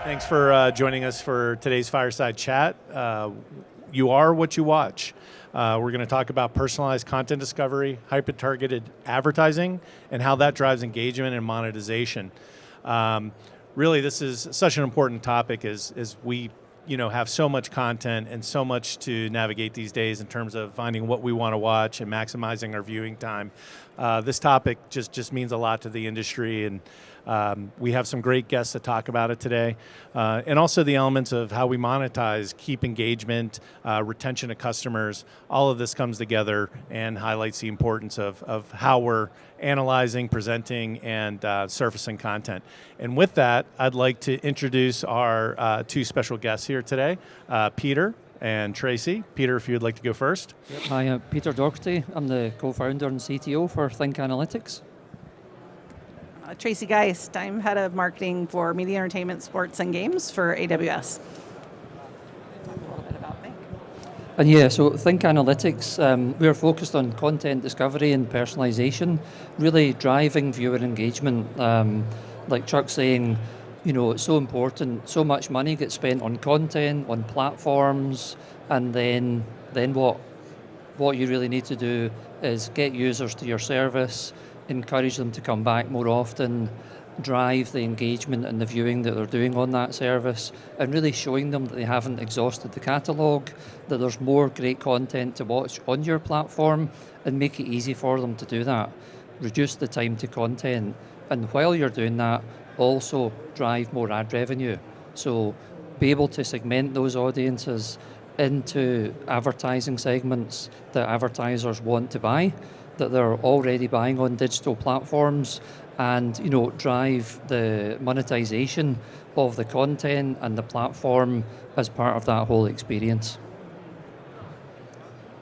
Thanks for joining us for today's Fireside Chat. You are what you watch. We're going to talk about personalized content discovery, hyper-targeted advertising, and how that drives engagement and monetization. Really, this is such an important topic as we have so much content and so much to navigate these days in terms of finding what we want to watch and maximizing our viewing time. This topic just means a lot to the industry, and we have some great guests to talk about it today. And also the elements of how we monetize, keep engagement, retention of customers. All of this comes together and highlights the importance of how we're analyzing, presenting, and surfacing content. And with that, I'd like to introduce our two special guests here today, Peter and Tracy. Peter, if you'd like to go first. Yep. Hi, I'm Peter Docherty. I'm the co-founder and CTO for ThinkAnalytics. Tracy Geist. I'm head of marketing for media, entertainment, sports, and games for AWS. Talk a little bit about Think. And yeah, so ThinkAnalytics, we're focused on content discovery and personalization, really driving viewer engagement. Like Chuck's saying, it's so important. So much money gets spent on content, on platforms, and then what you really need to do is get users to your service, encourage them to come back more often, drive the engagement and the viewing that they're doing on that service, and really showing them that they haven't exhausted the catalogue, that there's more great content to watch on your platform, and make it easy for them to do that. Reduce the time to content, and while you're doing that, also drive more ad revenue. So be able to segment those audiences into advertising segments that advertisers want to buy, that they're already buying on digital platforms, and drive the monetization of the content and the platform as part of that whole experience.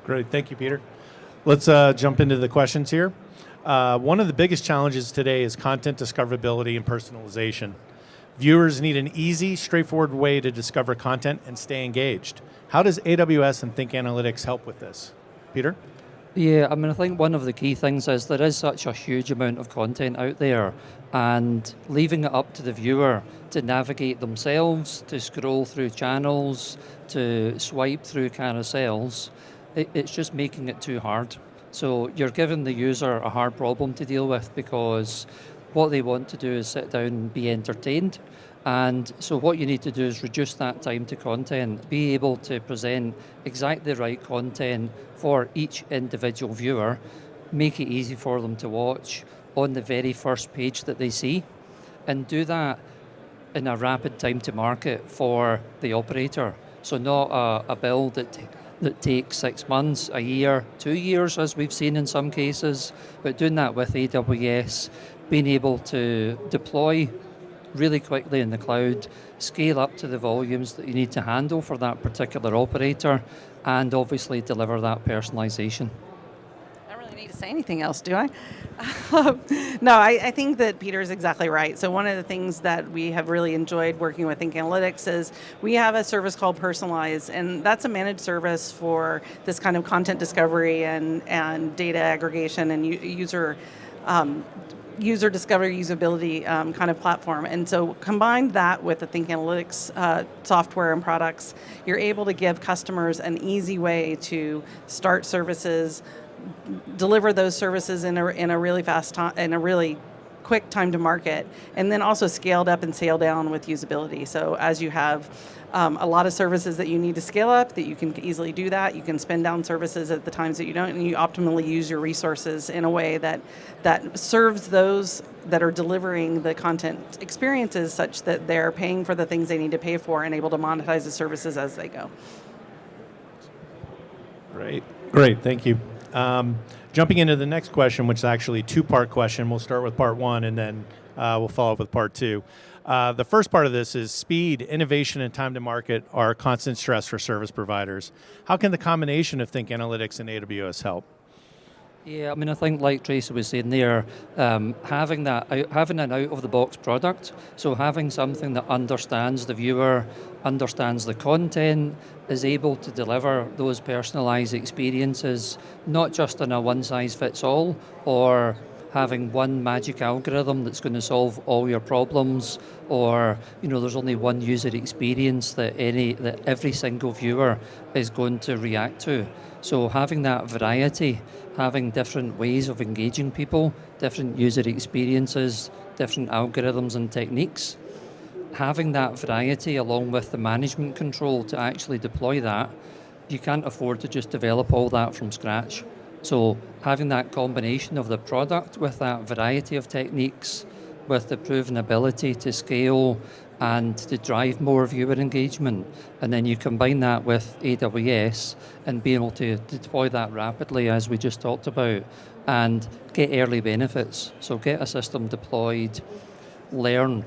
Great, thank you, Peter. Let's jump into the questions here. One of the biggest challenges today is content discoverability and personalization. Viewers need an easy, straightforward way to discover content and stay engaged. How does AWS and ThinkAnalytics help with this? Peter? Yeah, I think one of the key things is there is such a huge amount of content out there, and leaving it up to the viewer to navigate themselves, to scroll through channels, to swipe through carousels, it's just making it too hard. So you're giving the user a hard problem to deal with, because what they want to do is sit down and be entertained. And so what you need to do is reduce that time to content, be able to present exactly the right content for each individual viewer, make it easy for them to watch on the very first page that they see, and do that in a rapid time to market for the operator. So not a build that takes 6 months, a year, 2 years, as we've seen in some cases, but doing that with AWS, being able to deploy really quickly in the cloud, scale up to the volumes that you need to handle for that particular operator, and obviously deliver that personalization. I don't really need to say anything else, do I? No, I think that Peter's exactly right. So one of the things that we have really enjoyed working with ThinkAnalytics is we have a service called Personalize, and that's a managed service for this kind of content discovery and data aggregation and user discovery, usability kind of platform. And so combine that with the ThinkAnalytics software and products, you're able to give customers an easy way to start services, deliver those services in a really fast time, in a really quick time to market, and then also scaled up and scaled down with usability. So as you have a lot of services that you need to scale up, that you can easily do that. You can spin down services at the times that you don't, and you optimally use your resources in a way that serves those that are delivering the content experiences such that they're paying for the things they need to pay for and able to monetize the services as they go. Great, thank you. Jumping into the next question, which is actually a two-part question. We'll start with part one, and then we'll follow up with part two. The first part of this is speed, innovation, and time to market are a constant stress for service providers. How can the combination of ThinkAnalytics and AWS help? Yeah, I think like Tracy was saying there, having an out-of-the-box product, so having something that understands the viewer, understands the content, is able to deliver those personalized experiences, not just in a one-size-fits-all or having one magic algorithm that's going to solve all your problems, or there's only one user experience that every single viewer is going to react to. So having that variety, having different ways of engaging people, different user experiences, different algorithms and techniques, having that variety along with the management control to actually deploy that, you can't afford to just develop all that from scratch. So having that combination of the product with that variety of techniques, with the proven ability to scale and to drive more viewer engagement, and then you combine that with AWS and being able to deploy that rapidly, as we just talked about, and get early benefits. So get a system deployed, learn,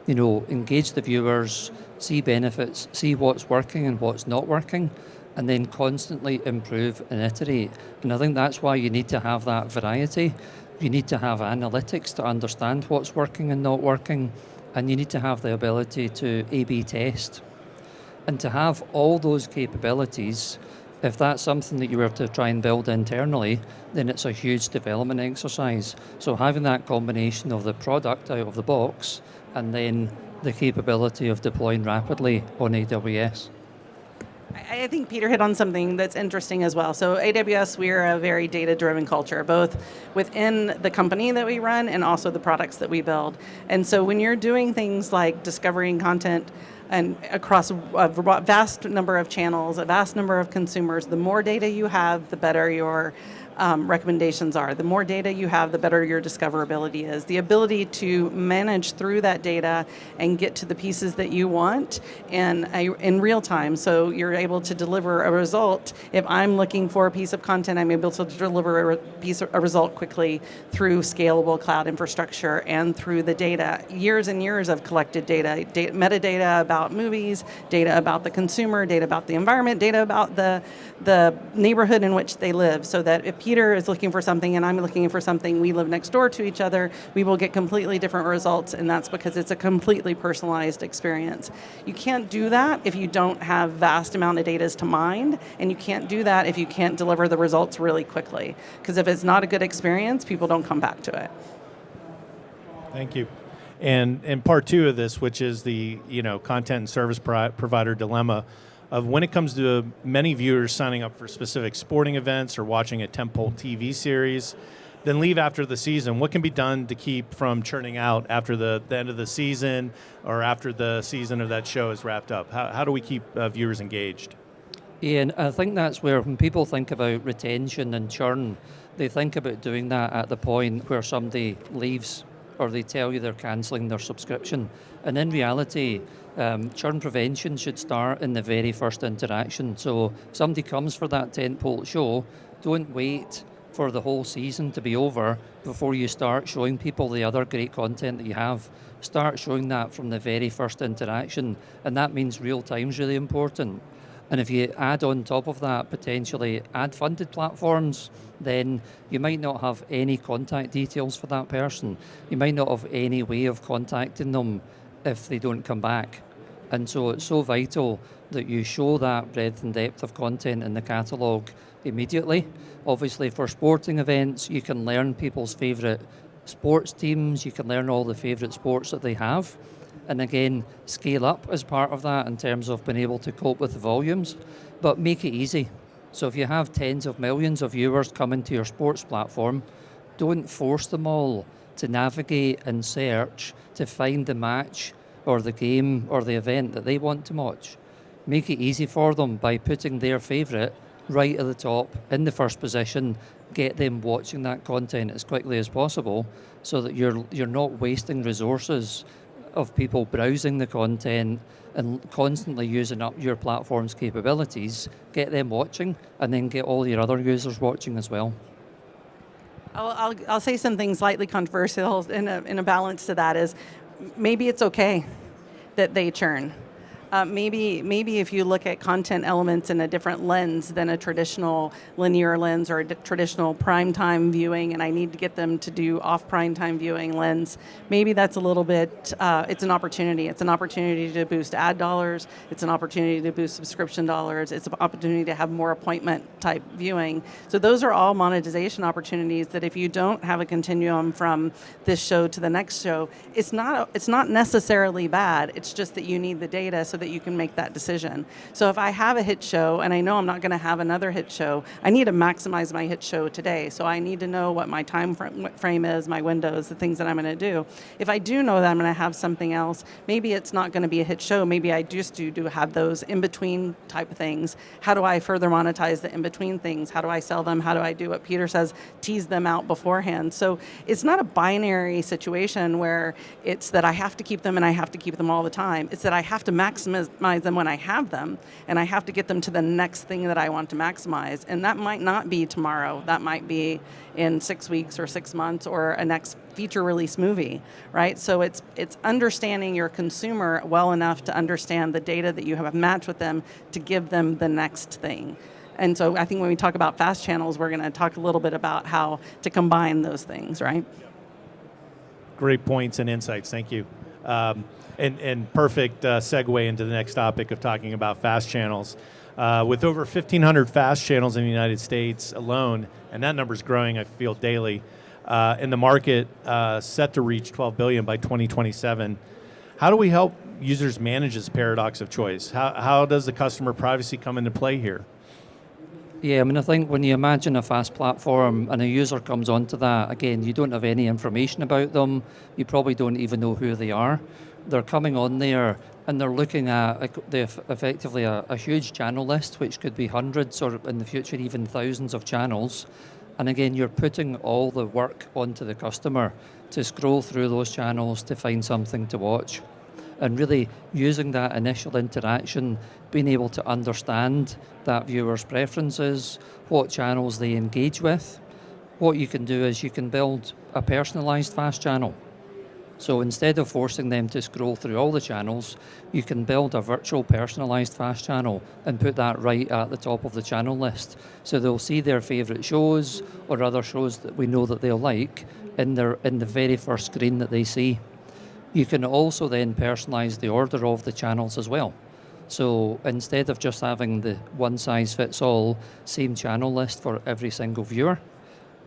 engage the viewers, see benefits, see what's working and what's not working, and then constantly improve and iterate. And I think that's why you need to have that variety. You need to have analytics to understand what's working and not working, and you need to have the ability to A/B test. And to have all those capabilities, if that's something that you were to try and build internally, then it's a huge development exercise. So having that combination of the product out of the box and then the capability of deploying rapidly on AWS. I think Peter hit on something that's interesting as well. So AWS, we're a very data-driven culture, both within the company that we run and also the products that we build. And so when you're doing things like discovering content and across a vast number of channels, a vast number of consumers, the more data you have, the better your recommendations are. The more data you have, the better your discoverability is. The ability to manage through that data and get to the pieces that you want in real time, so you're able to deliver a result. If I'm looking for a piece of content, I'm able to deliver a result quickly through scalable cloud infrastructure and through the data. Years and years of collected data, metadata about movies, data about the consumer, data about the environment, data about the neighborhood in which they live, so that if Peter is looking for something and I'm looking for something, we live next door to each other, we will get completely different results, and that's because it's a completely personalized experience. You can't do that if you don't have vast amount of data to mine, and you can't do that if you can't deliver the results really quickly. Because if it's not a good experience, people don't come back to it. Thank you. And part two of this, which is the content and service provider dilemma, of when it comes to many viewers signing up for specific sporting events or watching a tentpole TV series, then leave after the season. What can be done to keep from churning out after the end of the season or after the season of that show is wrapped up? How do we keep viewers engaged? Yeah, and I think that's where when people think about retention and churn, they think about doing that at the point where somebody leaves or they tell you they're cancelling their subscription. And in reality, churn prevention should start in the very first interaction. So if somebody comes for that tentpole show, don't wait for the whole season to be over before you start showing people the other great content that you have. Start showing that from the very first interaction, and that means real time is really important. And if you add on top of that potentially ad-funded platforms, then you might not have any contact details for that person. You might not have any way of contacting them if they don't come back. And so it's so vital that you show that breadth and depth of content in the catalogue immediately. Obviously for sporting events, you can learn people's favourite sports teams, you can learn all the favourite sports that they have. And again, scale up as part of that in terms of being able to cope with the volumes, but make it easy. So if you have tens of millions of viewers coming to your sports platform, don't force them all to navigate and search to find the match or the game or the event that they want to watch. Make it easy for them by putting their favourite right at the top in the first position. Get them watching that content as quickly as possible so that you're not wasting resources of people browsing the content and constantly using up your platform's capabilities. Get them watching and then get all your other users watching as well. I'll say something slightly controversial in a balance to that is maybe it's okay that they churn. Maybe if you look at content elements in a different lens than a traditional linear lens or a traditional primetime viewing, and I need to get them to do off primetime viewing lens, maybe that's a little bit, it's an opportunity. It's an opportunity to boost ad dollars. It's an opportunity to boost subscription dollars. It's an opportunity to have more appointment type viewing. So those are all monetization opportunities that if you don't have a continuum from this show to the next show, it's not necessarily bad. It's just that you need the data so that you can make that decision. So if I have a hit show and I know I'm not going to have another hit show, I need to maximize my hit show today. So I need to know what my time frame is, my windows, the things that I'm going to do. If I do know that I'm going to have something else, maybe it's not going to be a hit show. Maybe I just do have those in-between type of things. How do I further monetize the in-between things? How do I sell them? How do I do what Peter says, tease them out beforehand? So it's not a binary situation where it's that I have to keep them and I have to keep them all the time. It's that I have to maximize them when I have them, and I have to get them to the next thing that I want to maximize. And that might not be tomorrow. That might be in 6 weeks or 6 months or a next feature release movie, right? So it's understanding your consumer well enough to understand the data that you have matched with them to give them the next thing. And so I think when we talk about fast channels, we're going to talk a little bit about how to combine those things, right? Great points and insights. Thank you. And perfect segue into the next topic of talking about fast channels. With over 1,500 fast channels in the United States alone, and that number is growing, I feel, daily, and the market set to reach $12 billion by 2027, how do we help users manage this paradox of choice? How does the customer privacy come into play here? Yeah, I mean, I think when you imagine a fast platform and a user comes onto that, again, you don't have any information about them. You probably don't even know who they are. They're coming on there and they're looking at effectively a huge channel list, which could be hundreds or in the future even thousands of channels. And again, you're putting all the work onto the customer to scroll through those channels to find something to watch. And really using that initial interaction, being able to understand that viewer's preferences, what channels they engage with. What you can do is you can build a personalized fast channel. So instead of forcing them to scroll through all the channels, you can build a virtual personalized fast channel and put that right at the top of the channel list. So they'll see their favorite shows or other shows that we know that they'll like in the very first screen that they see. You can also then personalize the order of the channels as well. So instead of just having the one-size-fits-all same channel list for every single viewer,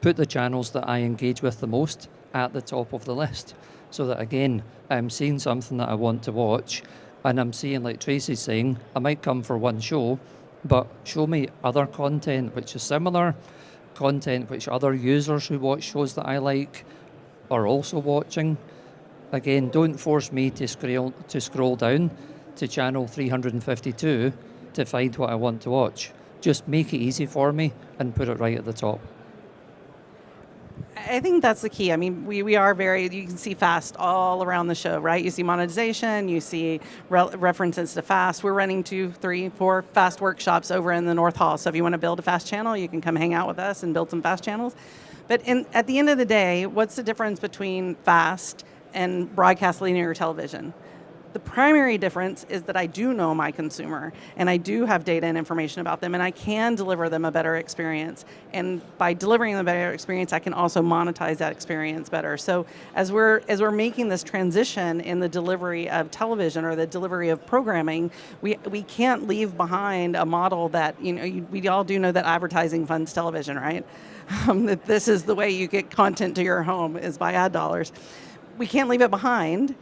put the channels that I engage with the most at the top of the list. So that again, I'm seeing something that I want to watch, and I'm seeing, like Tracy's saying, I might come for one show, but show me other content which is similar, content which other users who watch shows that I like are also watching. Again, don't force me to scroll down to channel 352 to find what I want to watch. Just make it easy for me and put it right at the top. I think that's the key. I mean, we are you can see fast all around the show, right? You see monetization, you see references to fast. We're running 2, 3, 4 fast workshops over in the North Hall. So if you want to build a fast channel, you can come hang out with us and build some fast channels. But at the end of the day, what's the difference between fast and broadcast linear television? The primary difference is that I do know my consumer and I do have data and information about them and I can deliver them a better experience. And by delivering them a better experience, I can also monetize that experience better. So as we're making this transition in the delivery of television or the delivery of programming, we can't leave behind a model that, we all do know that advertising funds television, right? That this is the way you get content to your home is by ad dollars. We can't leave it behind.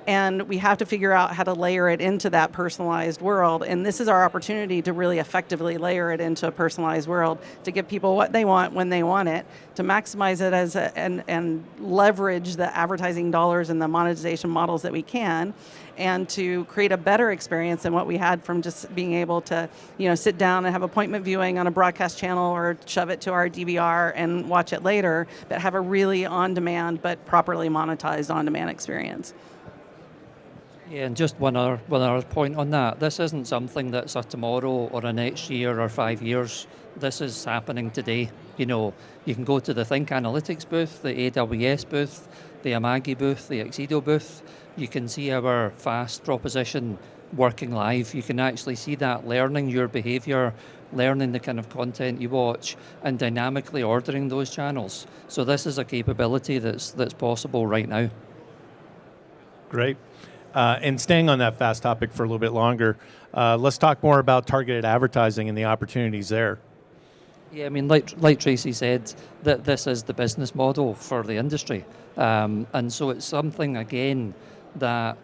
And we have to figure out how to layer it into that personalized world. And this is our opportunity to really effectively layer it into a personalized world, to give people what they want when they want it, to maximize it and leverage the advertising dollars and the monetization models that we can, and to create a better experience than what we had from just being able to, sit down and have appointment viewing on a broadcast channel or shove it to our DVR and watch it later, but have a really on-demand but properly monetized on-demand experience. Yeah, and just one other point on that. This isn't something that's a tomorrow or a next year or 5 years. This is happening today. You can go to the ThinkAnalytics booth, the AWS booth, the Amagi booth, the Exido booth. You can see our fast proposition working live. You can actually see that learning your behavior, learning the kind of content you watch, and dynamically ordering those channels. So this is a capability that's possible right now. Great. And staying on that fast topic for a little bit longer, let's talk more about targeted advertising and the opportunities there. Yeah, I mean, like Tracy said, that this is the business model for the industry. And so it's something, again, that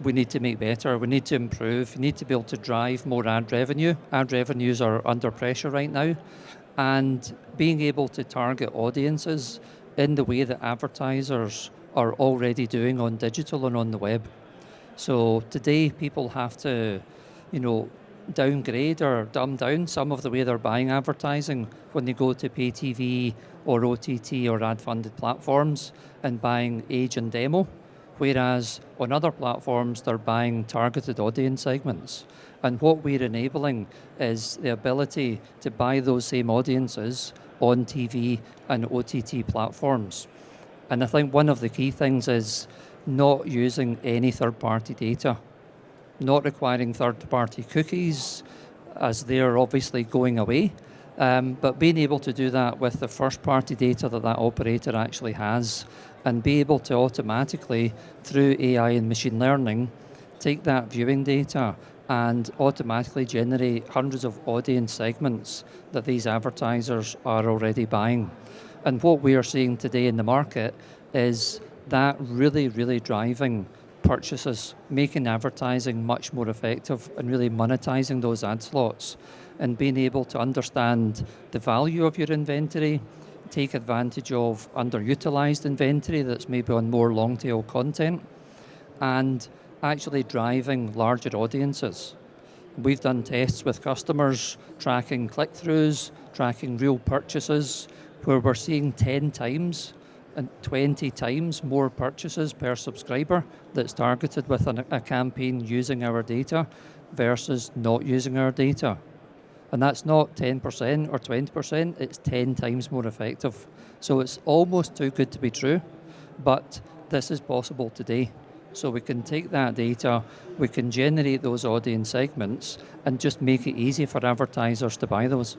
we need to make better. We need to improve. You need to be able to drive more ad revenue. Ad revenues are under pressure right now. And being able to target audiences in the way that advertisers are already doing on digital and on the web. So today people have to, downgrade or dumb down some of the way they're buying advertising when they go to pay TV or OTT or ad-funded platforms and buying age and demo, whereas on other platforms they're buying targeted audience segments. And what we're enabling is the ability to buy those same audiences on TV and OTT platforms. And I think one of the key things is not using any third-party data, not requiring third-party cookies, as they're obviously going away, but being able to do that with the first-party data that operator actually has, and be able to automatically, through AI and machine learning, take that viewing data and automatically generate hundreds of audience segments that these advertisers are already buying. And what we are seeing today in the market is that really, really driving purchases, making advertising much more effective and really monetizing those ad slots and being able to understand the value of your inventory, take advantage of underutilized inventory that's maybe on more long tail content, and actually driving larger audiences. We've done tests with customers tracking click-throughs, tracking real purchases, where we're seeing 10 times and 20 times more purchases per subscriber that's targeted with a campaign using our data versus not using our data. And that's not 10% or 20%, it's 10 times more effective. So it's almost too good to be true, but this is possible today. So we can take that data, we can generate those audience segments and just make it easy for advertisers to buy those.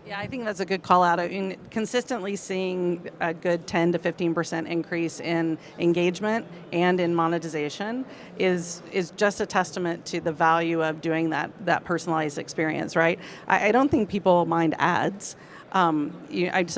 Yeah, I think that's a good call out. I mean, consistently seeing a good 10 to 15% increase in engagement and in monetization is just a testament to the value of doing that personalized experience, right? I don't think people mind ads. So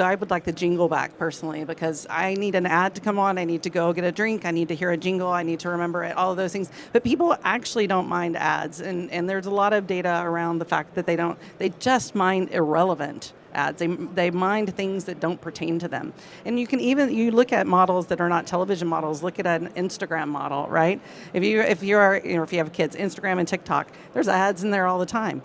I would like the jingle back personally, because I need an ad to come on, I need to go get a drink, I need to hear a jingle, I need to remember it, all of those things. But people actually don't mind ads, and there's a lot of data around the fact that they just mind irrelevant ads. They mind things that don't pertain to them. And you look at models that are not television models, look at an Instagram model, right? If you have kids, Instagram and TikTok, there's ads in there all the time.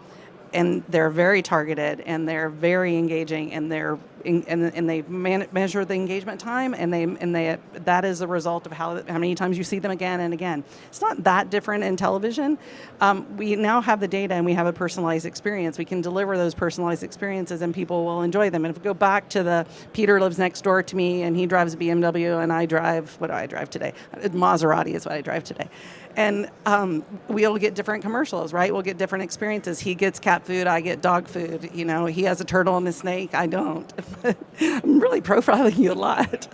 And they're very targeted, and they're very engaging, and they measure the engagement time, and that is a result of how many times you see them again and again. It's not that different in television. We now have the data, and we have a personalized experience. We can deliver those personalized experiences, and people will enjoy them. And if we go back to Peter lives next door to me, and he drives a BMW, and I drive, what do I drive today? Maserati is what I drive today. And we'll get different commercials, right? We'll get different experiences. He gets cat food, I get dog food. He has a turtle and a snake, I don't. I'm really profiling you a lot.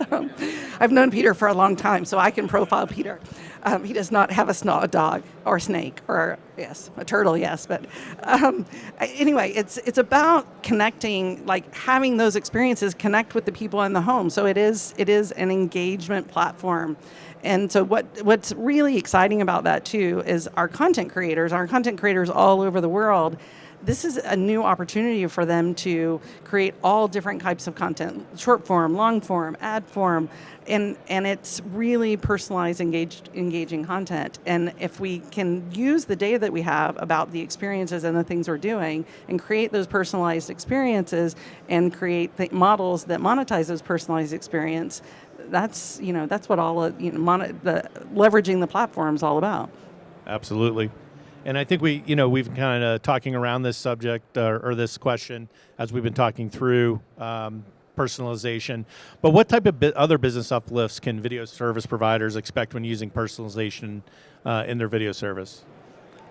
I've known Peter for a long time, so I can profile Peter. He does not have a dog or snake, or yes, a turtle, yes. But anyway, it's about connecting, like having those experiences connect with the people in the home. So it is an engagement platform. And so what's really exciting about that too is our content creators all over the world. This is a new opportunity for them to create all different types of content, short form, long form, ad form, and it's really personalized, engaging content. And if we can use the data that we have about the experiences and the things we're doing and create those personalized experiences and create models that monetize those personalized experience, that's what all leveraging the platform is all about. Absolutely. And I think we've kind of talking around this subject or this question as we've been talking through personalization. But what type of other business uplifts can video service providers expect when using personalization in their video service?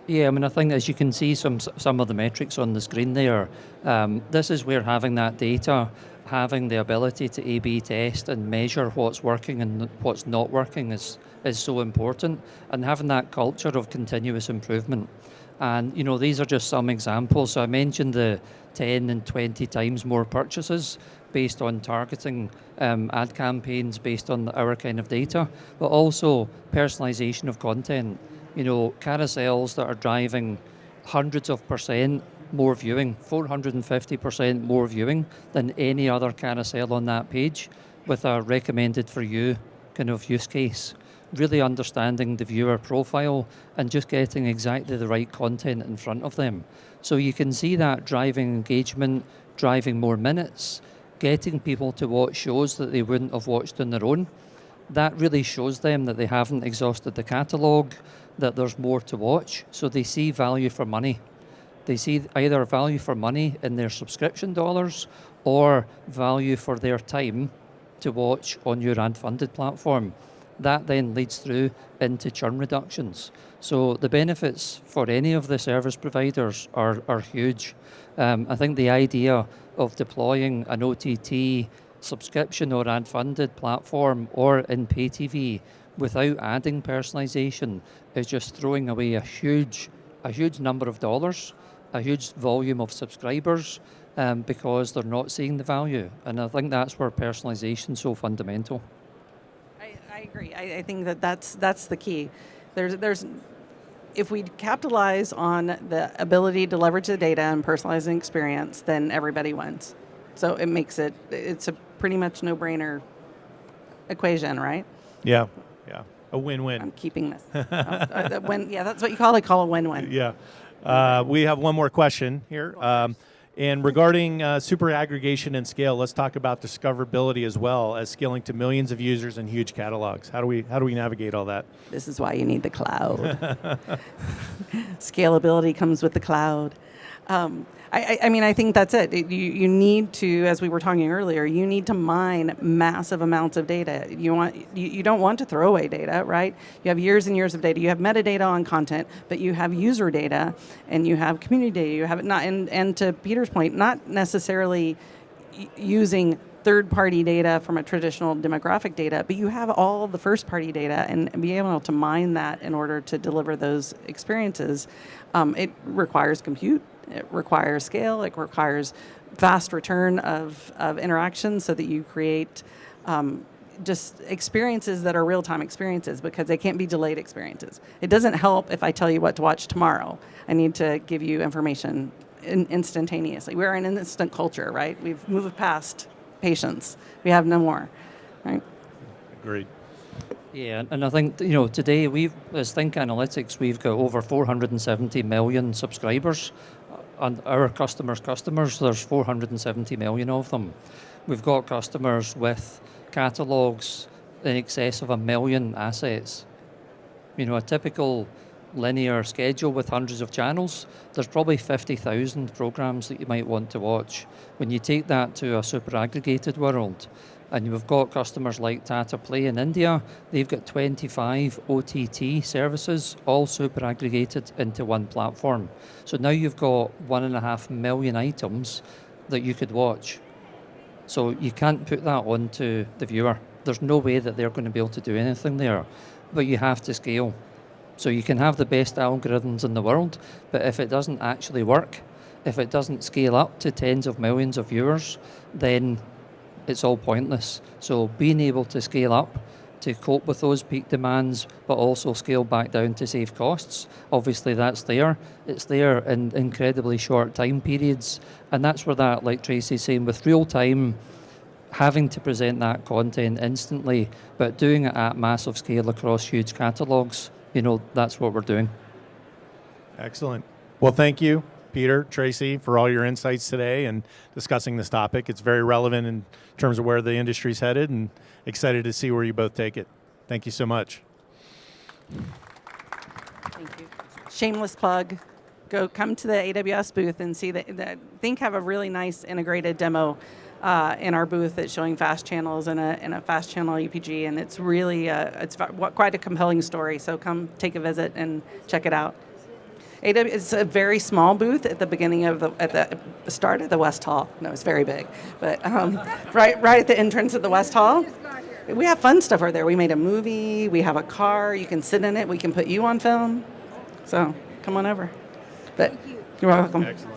Yeah, I mean, I think as you can see some of the metrics on the screen there, this is where having that data, having the ability to A/B test and measure what's working and what's not working is so important, and having that culture of continuous improvement. And these are just some examples. So I mentioned the 10 and 20 times more purchases based on targeting ad campaigns based on our kind of data, but also personalization of content. Carousels that are driving hundreds of percent more viewing, 450% more viewing than any other carousel on that page with a recommended for you kind of use case. Really understanding the viewer profile and just getting exactly the right content in front of them. So you can see that driving engagement, driving more minutes, getting people to watch shows that they wouldn't have watched on their own. That really shows them that they haven't exhausted the catalogue, that there's more to watch, so they see value for money. They see either value for money in their subscription dollars or value for their time to watch on your ad-funded platform. That then leads through into churn reductions. So the benefits for any of the service providers are huge. I think the idea of deploying an OTT subscription or ad-funded platform or in pay TV without adding personalization is just throwing away a huge number of dollars, a huge volume of subscribers, because they're not seeing the value. And I think that's where personalization is so fundamental. I agree. I think that's the key. There's if we capitalize on the ability to leverage the data and personalize an experience, then everybody wins. So it's a pretty much no-brainer equation, right? Yeah, a win-win. I'm keeping this. That's what you call a win-win. Yeah. We have one more question here. And regarding super aggregation and scale, let's talk about discoverability as well as scaling to millions of users and huge catalogs. How do we navigate all that? This is why you need the cloud. Scalability comes with the cloud. I think that's it. You need to, as we were talking earlier, you need to mine massive amounts of data. You don't want to throw away data, right? You have years and years of data. You have metadata on content, but you have user data and you have community data. You have it not, and to Peter's point, not necessarily using third-party data from a traditional demographic data, but you have all the first-party data and be able to mine that in order to deliver those experiences. It requires compute. It requires scale. It requires fast return of interaction so that you create just experiences that are real-time experiences because they can't be delayed experiences. It doesn't help if I tell you what to watch tomorrow. I need to give you information instantaneously. We're an instant culture, right? We've moved past patience. We have no more, right? Agreed. Yeah, and I think today as ThinkAnalytics, we've got over 470 million subscribers. And our customers, there's 470 million of them. We've got customers with catalogs in excess of 1 million assets. A typical linear schedule with hundreds of channels, there's probably 50,000 programs that you might want to watch. When you take that to a super aggregated world, and you've got customers like Tata Play in India, they've got 25 OTT services, all super aggregated into one platform. So now you've got 1.5 million items that you could watch. So you can't put that onto the viewer. There's no way that they're going to be able to do anything there, but you have to scale. So you can have the best algorithms in the world, but if it doesn't actually work, if it doesn't scale up to tens of millions of viewers, then it's all pointless. So being able to scale up to cope with those peak demands, but also scale back down to save costs, obviously that's there. It's there in incredibly short time periods. And that's where that, like Tracy's saying, with real time, having to present that content instantly, but doing it at massive scale across huge catalogs, that's what we're doing. Excellent. Well, thank you, Peter, Tracy, for all your insights today and discussing this topic. It's very relevant in terms of where the industry's headed, and excited to see where you both take it. Thank you so much. Thank you. Shameless plug. Come to the AWS booth and see that Think have a really nice integrated demo in our booth that's showing fast channels and a fast channel EPG, and it's really it's quite a compelling story. So come take a visit and check it out. It's a very small booth at the beginning of at the start of the West Hall. No, it's very big, but right at the entrance of the West Hall. We have fun stuff over there. We made a movie. We have a car. You can sit in it. We can put you on film. So come on over. But you're welcome. Excellent.